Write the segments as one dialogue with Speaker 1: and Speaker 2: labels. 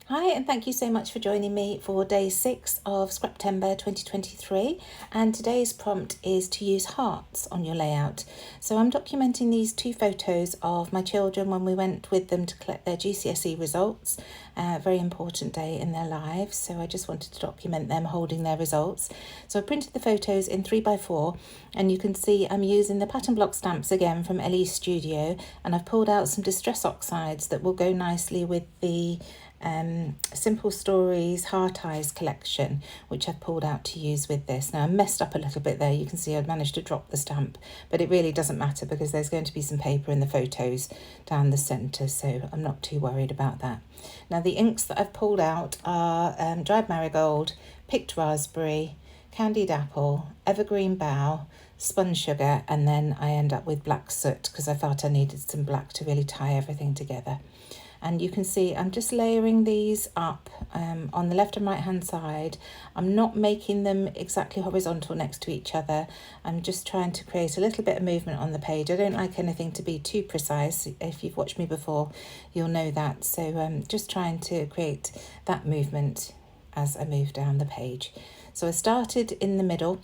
Speaker 1: Hi, and thank you so much for joining me for day 6 of Scraptember 2023. And today's prompt is to use hearts on your layout. So I'm documenting these 2 photos of my children when we went with them to collect their GCSE results. A very important day in their lives, so I just wanted to document them holding their results. So I printed the photos in 3x4, and you can see I'm using the pattern block stamps again from LE Studio, and I've pulled out some distress oxides that will go nicely with the Simple Stories Heart Eyes collection, which I've pulled out to use with this. Now I messed up a little bit there. You can see I'd managed to drop the stamp, but it really doesn't matter because there's going to be some paper in the photos down the centre, so I'm not too worried about that. Now the inks that I've pulled out are dried marigold, picked raspberry, candied apple, evergreen bough, spun sugar, and then I end up with black soot because I felt I needed some black to really tie everything together. And you can see I'm just layering these up on the left and right hand side. I'm not making them exactly horizontal next to each other. I'm just trying to create a little bit of movement on the page. I don't like anything to be too precise. If you've watched me before, you'll know that. So just trying to create that movement as I move down the page. So I started in the middle,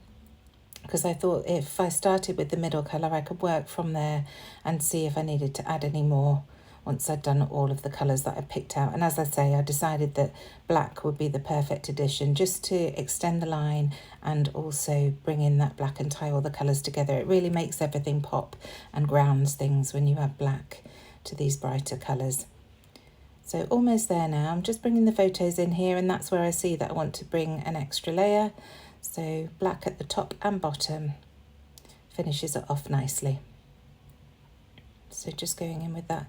Speaker 1: because I thought if I started with the middle colour, I could work from there and see if I needed to add any more once I'd done all of the colours that I picked out. And as I say, I decided that black would be the perfect addition, just to extend the line and also bring in that black and tie all the colours together. It really makes everything pop and grounds things when you add black to these brighter colours. So almost there now. I'm just bringing the photos in here, and that's where I see that I want to bring an extra layer. So black at the top and bottom finishes it off nicely. So just going in with that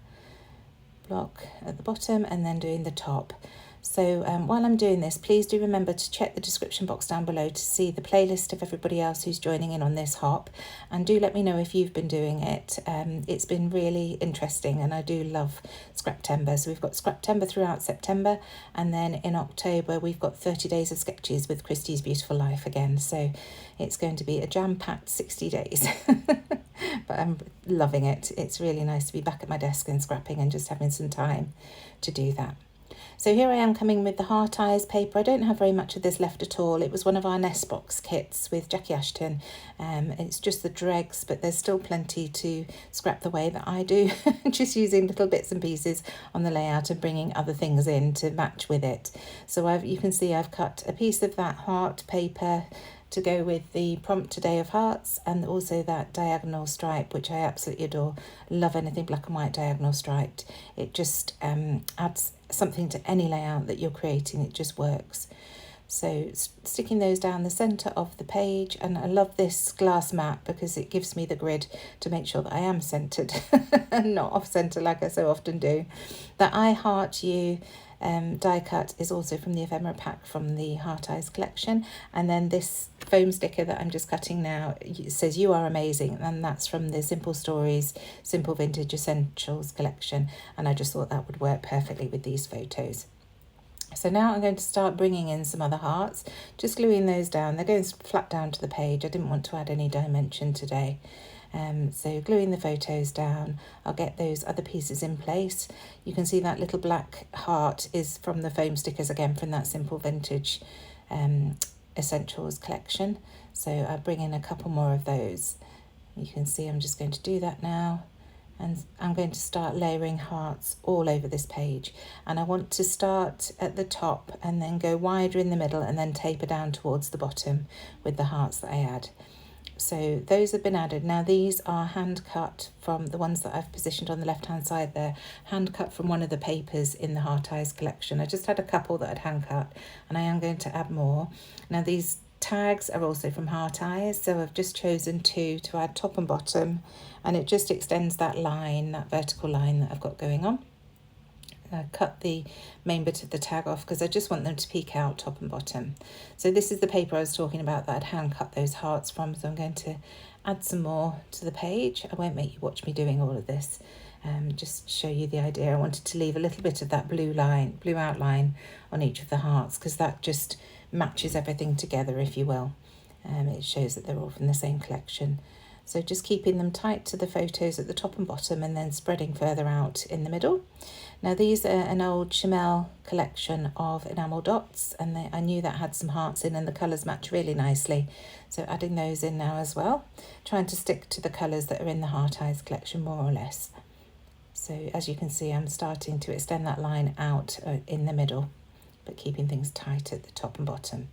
Speaker 1: block at the bottom and then doing the top. So while I'm doing this, please do remember to check the description box down below to see the playlist of everybody else who's joining in on this hop, and do let me know if you've been doing it. It's been really interesting, and I do love Scraptember. So we've got Scraptember throughout September, and then in October we've got 30 days of sketches with Christie's Beautiful Life again. So it's going to be a jam-packed 60 days. But I'm loving it. It's really nice to be back at my desk and scrapping and just having some time to do that. So here I am coming with the Heart Eyes paper. I don't have very much of this left at all. It was one of our Nest Box kits with Jackie Ashton. It's just the dregs, but there's still plenty to scrap the way that I do, just using little bits and pieces on the layout and bringing other things in to match with it. So you can see I've cut a piece of that heart paper to go with the prompt today of hearts, and also that diagonal stripe, which I absolutely adore. Love anything black and white diagonal striped. It just adds something to any layout that you're creating. It just works. So sticking those down the centre of the page, and I love this glass mat because it gives me the grid to make sure that I am centred and not off centre like I so often do. The I Heart You die cut is also from the ephemera pack from the Heart Eyes collection, and then this foam sticker that I'm just cutting now, it says "You are amazing," and that's from the Simple Stories Simple Vintage Essentials collection, and I just thought that would work perfectly with these photos. So now I'm going to start bringing in some other hearts, just gluing those down. They're going flat down to the page. I didn't want to add any dimension today. So gluing the photos down, I'll get those other pieces in place. You can see that little black heart is from the foam stickers again from that Simple Vintage Essentials collection. So I'll bring in a couple more of those. You can see I'm just going to do that now. And I'm going to start layering hearts all over this page, and I want to start at the top and then go wider in the middle and then taper down towards the bottom with the hearts that I add. So those have been added. Now these are hand cut from the ones that I've positioned on the left hand side there, hand cut from one of the papers in the Heart Eyes collection. I just had a couple that I'd hand cut, and I am going to add more. Now these tags are also from Heart Eyes, so I've just chosen 2 to add top and bottom, and it just extends that line, that vertical line that I've got going on. I cut the main bit of the tag off because I just want them to peek out top and bottom. So this is the paper I was talking about that I'd hand cut those hearts from, so I'm going to add some more to the page. I won't make you watch me doing all of this, just show you the idea. I wanted to leave a little bit of that blue outline on each of the hearts because that just matches everything together, if you will. It shows that they're all from the same collection. So just keeping them tight to the photos at the top and bottom, and then spreading further out in the middle. Now these are an old Chamel collection of enamel dots, and I knew that had some hearts in and the colours match really nicely. So adding those in now as well, trying to stick to the colours that are in the Heart Eyes collection more or less. So as you can see, I'm starting to extend that line out in the middle, but keeping things tight at the top and bottom.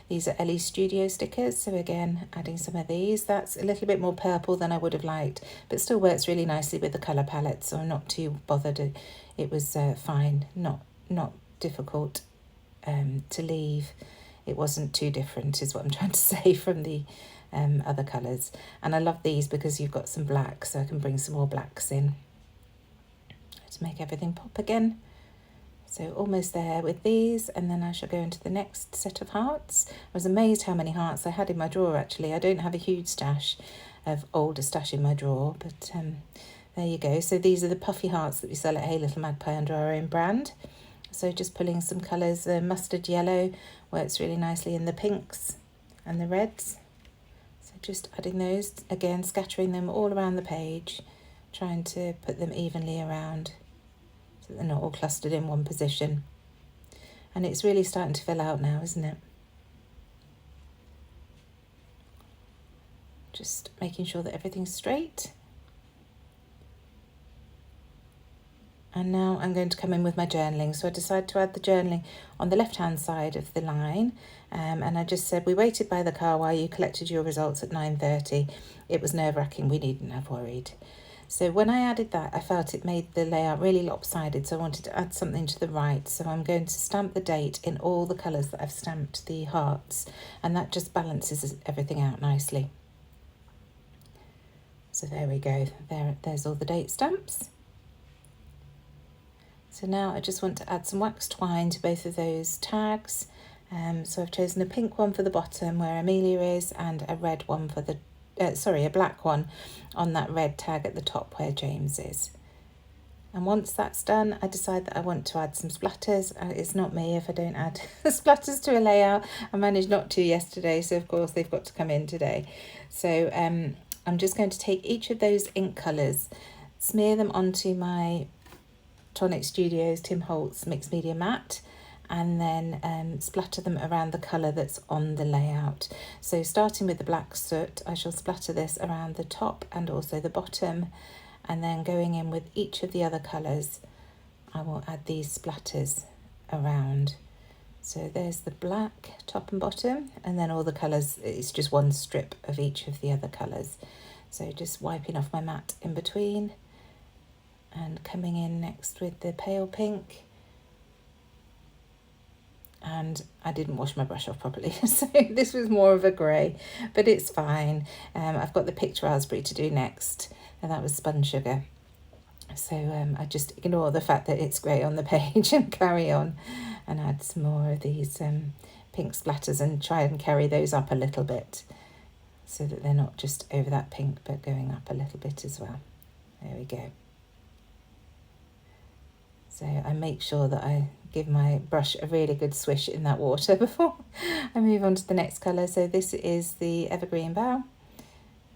Speaker 1: These are Ellie Studio stickers, so again, adding some of these. That's a little bit more purple than I would have liked, but still works really nicely with the colour palette, so I'm not too bothered. It was fine, not difficult to leave. It wasn't too different, is what I'm trying to say, from the other colours. And I love these because you've got some black, so I can bring some more blacks in to make everything pop again. So almost there with these, and then I shall go into the next set of hearts. I was amazed how many hearts I had in my drawer actually. I don't have a huge stash of older stash in my drawer, but there you go. So these are the puffy hearts that we sell at Hey Little Magpie under our own brand. So just pulling some colours, the mustard yellow works really nicely in the pinks and the reds. So just adding those, again scattering them all around the page, trying to put them evenly around, they're not all clustered in one position. And it's really starting to fill out now, isn't it? Just making sure that everything's straight. And now I'm going to come in with my journaling. So I decided to add the journaling on the left hand side of the line, and I just said, we waited by the car while you collected your results at 9:30. It was nerve-wracking, we needn't have worried. So when I added that, I felt it made the layout really lopsided, so I wanted to add something to the right. So I'm going to stamp the date in all the colours that I've stamped the hearts, and that just balances everything out nicely. So there we go, there's all the date stamps. So now I just want to add some wax twine to both of those tags. So I've chosen a pink one for the bottom where Amelia is, and a red one for the a black one on that red tag at the top where James is. And once that's done, I decide that I want to add some splatters. It's not me if I don't add splatters to a layout. I managed not to yesterday, so of course they've got to come in today. So I'm just going to take each of those ink colours, smear them onto my Tonic Studios Tim Holtz Mixed Media Matte, and then splatter them around the colour that's on the layout. So starting with the black soot, I shall splatter this around the top and also the bottom, and then going in with each of the other colours, I will add these splatters around. So there's the black top and bottom, and then all the colours, it's just one strip of each of the other colours. So just wiping off my mat in between, and coming in next with the pale pink. And I didn't wash my brush off properly, so this was more of a grey, but it's fine. I've got the picture raspberry to do next, and that was spun sugar. So I just ignore the fact that it's grey on the page and carry on and add some more of these pink splatters and try and carry those up a little bit so that they're not just over that pink but going up a little bit as well. There we go. So I make sure that I give my brush a really good swish in that water before I move on to the next colour. So this is the Evergreen Bough.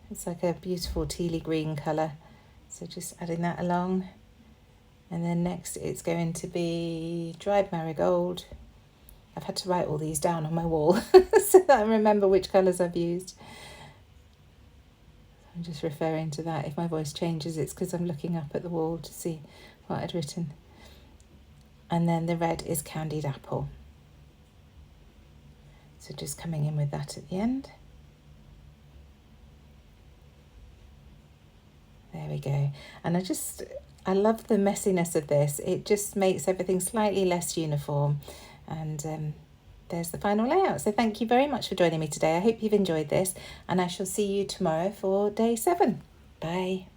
Speaker 1: It's like a beautiful tealy green colour. So just adding that along. And then next it's going to be Dried Marigold. I've had to write all these down on my wall so that I remember which colours I've used. I'm just referring to that. If my voice changes, it's because I'm looking up at the wall to see what I'd written. And then the red is Candied Apple. So just coming in with that at the end. There we go. And I love the messiness of this. It just makes everything slightly less uniform. And there's the final layout. So thank you very much for joining me today. I hope you've enjoyed this, and I shall see you tomorrow for day 7. Bye.